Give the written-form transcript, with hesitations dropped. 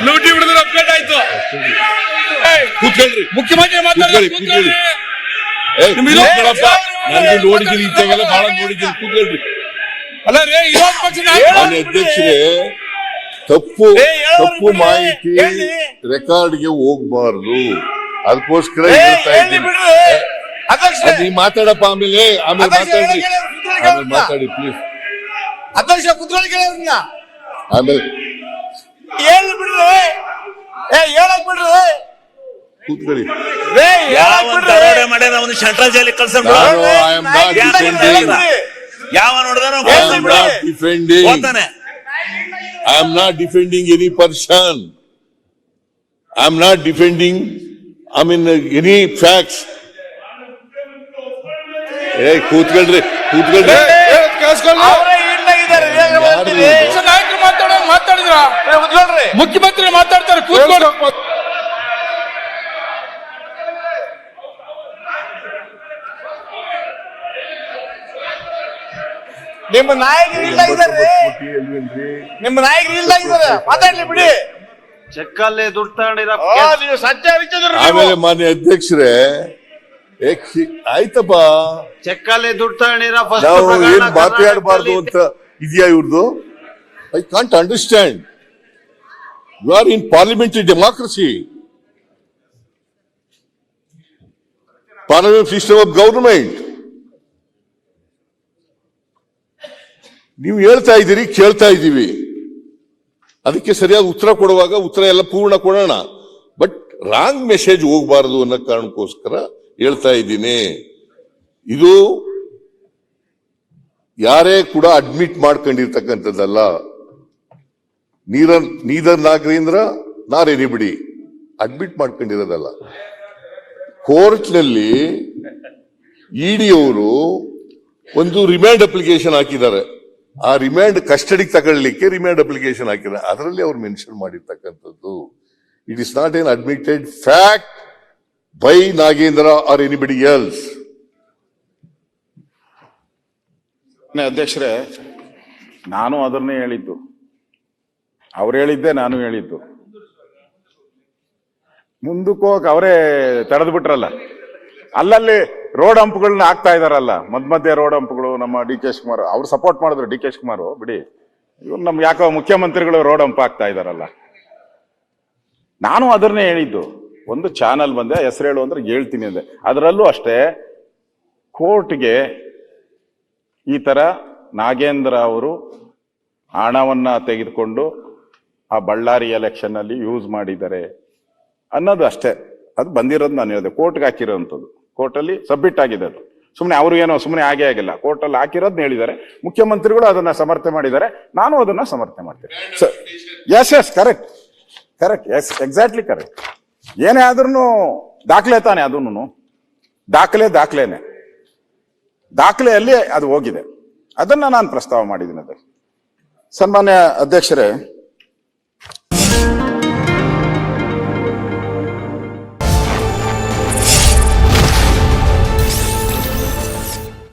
ಲೂಟಿ ಹಿಡಿದ್ರೆ ಅಪ್ಡೇಟ್ ಆಯ್ತು. ಕೂತ್ಕೊಳ್ರಿ, ಮುಖ್ಯಮಂತ್ರಿ ಮಾತಾಡ್ರಿ. ನನಗೆ ನೋಡಿದ್ದೀನಿ, ಇಂಥವೆಲ್ಲ ಬಹಳ ನೋಡಿದ್ದೀನಿ. ಕೂತ್ಕೊಳ್ರಿ. ಅಲ್ಲ ರೇ, ವಿರೋಧ ಪಕ್ಷ ಅಧ್ಯಕ್ಷರೇ, ತಪ್ಪು ಮಾಹಿತಿ ರೆಕಾರ್ಡ್ಗೆ ಹೋಗ್ಬಾರ್ದು. ಅದಕ್ಕೋಸ್ಕರ ನೀವು ಮಾತಾಡಪ್ಪ, ಆಮೇಲೆ ಮಾತಾಡಿ ಪ್ಲೀಸ್. ಅಧ್ಯಕ್ಷ ಕುತ್ಕೊಳ್ಳಿ, ಆಮೇಲೆ ಕೂತ್ಕೊಳ್ಳಿ. ಯಾವ ನೋಡಿದ I am not defending any person. I am not defending, any facts. ಕೂತ್ಕೊಳ್ರಿ. ಮಾತಾಡಿದ್ರ ಮುಖ್ಯಮಂತ್ರಿ ಮಾತಾಡ್ತಾರೆ. ಕೂತ್ಕೊಳ್ಳಿ. ನಿಮ್ಮ ನಾಯಕರು ಇಲ್ಲ ಇದ್ದಾರೆ, ನಿಮ್ಮ ನಾಯಕರು ಇಲ್ಲ ಇದ್ದಾರೆ, ಮಾತಾಡ್ಲಿ ಬಿಡಿ. ಚೆಕ್ಕಲ್ಲಿ ದುಡ್ಡು ತಗೊಂಡಿರ ನೀವು ಸತ್ಯ ಆಮೇಲೆ ಮಾನ್ಯ ಅಧ್ಯಕ್ಷರೇ, ಆಯ್ತಪ್ಪ, ಚೆಕ್ಕಲ್ಲಿ ದುಡ್ಡು ತಗೊಂಡಿರ ನಾವು ಏನ್ ಮಾತಾಡಬಾರ್ದು ಅಂತ ಇದೆಯಾ ಇವ್ರದ್ದು? I can't understand. You are in parliamentary democracy, parliament system of government. ನೀವು ಹೇಳ್ತಾ ಇದ್ದೀರಿ, ಕೇಳ್ತಾ ಇದ್ದೀವಿ. ಅದಕ್ಕೆ ಸರಿಯಾಗಿ ಉತ್ತರ ಕೊಡುವಾಗ ಉತ್ತರ ಎಲ್ಲ ಪೂರ್ಣ ಕೊಡೋಣ. ಬಟ್ ರಾಂಗ್ ಮೆಸೇಜ್ ಹೋಗ್ಬಾರದು ಅನ್ನೋ ಕಾರಣಕ್ಕೋಸ್ಕರ ಹೇಳ್ತಾ ಇದ್ದೀನಿ. ಇದು ಯಾರೇ ಕೂಡ ಅಡ್ಮಿಟ್ ಮಾಡ್ಕೊಂಡಿರ್ತಕ್ಕಂಥದ್ದಲ್ಲ. ನೀದರ್ ನಾಗೇಂದ್ರ ನಾರ್ ಎನಿಬಡಿ ಅಡ್ಮಿಟ್ ಮಾಡ್ಕೊಂಡಿರೋದಲ್ಲ. ಕೋರ್ಟ್ನಲ್ಲಿ ಇಡಿ ಅವರು ಒಂದು ರಿಮ್ಯಾಂಡ್ ಅಪ್ಲಿಕೇಶನ್ ಹಾಕಿದ್ದಾರೆ. ಆ ರಿಮ್ಯಾಂಡ್ ಕಸ್ಟಡಿಗೆ ತಗೊಳ್ಳಿಕ್ಕೆ ರಿಮ್ಯಾಂಡ್ ಅಪ್ಲಿಕೇಶನ್ ಹಾಕಿದ್ದಾರೆ. ಅದರಲ್ಲಿ ಅವ್ರು ಮೆನ್ಷನ್ ಮಾಡಿರ್ತಕ್ಕಂಥದ್ದು it is not an admitted fact by Nagendra R anybody else. ಅಧ್ಯಕ್ಷರೇ, ನಾನು ಅದನ್ನೇ ಹೇಳಿದ್ದು, ಅವ್ರು ಹೇಳಿದ್ದೆ ನಾನು ಹೇಳಿದ್ದು. ಮುಂದಕ್ಕೆ ಹೋಗಿ ಅವರೇ ತಡೆದು ಬಿಟ್ರಲ್ಲ. ಅಲ್ಲಲ್ಲಿ ರೋಡ್ ಹಂಪ್ಗಳನ್ನ ಹಾಕ್ತಾ ಇದಾರಲ್ಲ, ಮಧ್ಯ ರೋಡ್ ಹಂಪ್ಗಳು. ನಮ್ಮ ಡಿ ಕೆ ಶಿವಕುಮಾರ್ ಅವ್ರು ಸಪೋರ್ಟ್ ಮಾಡಿದ್ರು. ಡಿ ಕೆ ಶಿವಕುಮಾರ್ ಬಿಡಿ, ಇವ್ರು ನಮ್ಗೆ ಯಾಕೋ ಮುಖ್ಯಮಂತ್ರಿಗಳು ರೋಡ್ ಹಂಪ್ ಹಾಕ್ತಾ ಇದಾರಲ್ಲ. ನಾನು ಅದನ್ನೇ ಹೇಳಿದ್ದು. ಒಂದು ಚಾನಲ್ ಬಂದೆ, ಹೆಸರು ಹೇಳು ಅಂದ್ರೆ ಹೇಳ್ತೀನಿ ಅಂದೆ. ಅದರಲ್ಲೂ ಅಷ್ಟೇ, ಕೋರ್ಟ್ಗೆ ಈ ತರ ನಾಗೇಂದ್ರ ಅವರು ಹಣವನ್ನ ತೆಗೆದುಕೊಂಡು ಆ ಬಳ್ಳಾರಿ ಎಲೆಕ್ಷನ್ ಅಲ್ಲಿ ಯೂಸ್ ಮಾಡಿದ್ದಾರೆ ಅನ್ನೋದು ಅಷ್ಟೇ. ಅದು ಬಂದಿರೋದು ನಾನು ಹೇಳಿದೆ, ಕೋರ್ಟ್ಗೆ ಹಾಕಿರೋಂಥದ್ದು, ಕೋರ್ಟಲ್ಲಿ ಸಬ್ಮಿಟ್ ಆಗಿದೆ. ಅದು ಸುಮ್ಮನೆ ಅವರು ಏನೋ ಸುಮ್ಮನೆ ಆಗೇ ಆಗಿಲ್ಲ, ಕೋರ್ಟಲ್ಲಿ ಹಾಕಿರೋದನ್ನ ಹೇಳಿದ್ದಾರೆ. ಮುಖ್ಯಮಂತ್ರಿಗಳು ಅದನ್ನ ಸಮರ್ಥನೆ ಮಾಡಿದ್ದಾರೆ, ನಾನು ಅದನ್ನ ಸಮರ್ಥನೆ ಮಾಡ್ತೇನೆ. Yes correct, exactly correct. ಏನೇ ಆದ್ರೂ ದಾಖಲೆ ತಾನೆ, ಅದನ್ನು ದಾಖಲೆನೆ, ದಾಖಲೆಯಲ್ಲಿ ಅದು ಹೋಗಿದೆ. ಅದನ್ನ ನಾನು ಪ್ರಸ್ತಾವ ಮಾಡಿದ್ದೀನಿ. ಅದು ಸನ್ಮಾನ್ಯ ಅಧ್ಯಕ್ಷರೇ,